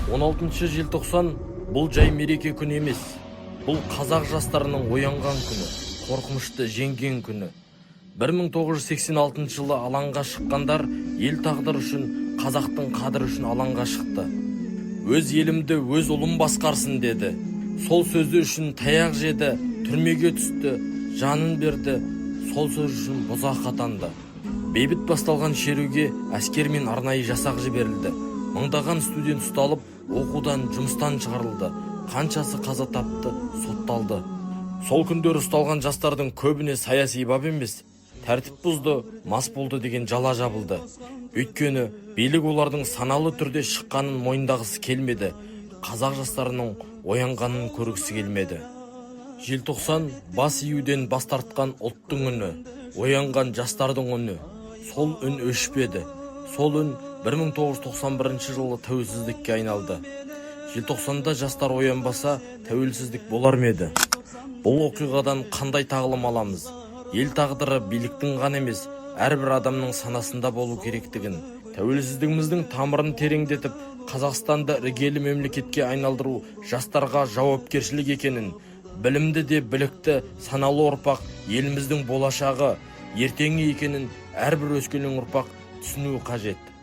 16 желтоқсан бұл жай мереке күні емес. Бұл қазақ жастарының оянған күні, қорқынышты жеңген күні. 1986 жылы алаңға шыққандар ел тағдыры үшін, қазақтың қадірі үшін алаңға шықты. Өз елімді өз ұлым басқарсын деді. Сол сөзі үшін таяқ жеді, түрмеге түсті, жанын берді. Сол сөз үшін бұзақ атанды. Бейбіт басталған шеруге әскер мен арнайы жасақ жіберілді. Мыңдаған студент ұсталып, оқудан, жұмыстан шығарылды. Қаншасы қаза тапты, сотталды. Сол күндер ұсталған жастардың көбіне саяси бап емес, тәртіп бұзды, мас болды деген жала жабылды. Өйткені билік олардың саналы түрде шыққанын мойындағысы келмеді. Қазақ жастарының оянғанын көргісі келмеді. Желтоқсан бас июден бас тартқан ұлттың үні, оянған жастардың үні. Сол үн өшпеді. Сол үн 1991 жылы тәуелсіздікке айналды. Желтоқсанда жастар оянбаса, тәуелсіздік болар ма еді? Бұл оқиғадан қандай тағылым аламыз? Ел тағдыры биліктің ғана емес, әрбір адамның санасында болу керектігін, тәуелсіздігіміздің тамырын тереңдетіп, Қазақстанды іргелі мемлекетке айналдыру жастарға жауапкершілік екенін, білімді де білікті, саналы ұрпақ еліміздің болашағы, ертеңі екенін әрбір өскелең ұрпақ түсінуі қажет.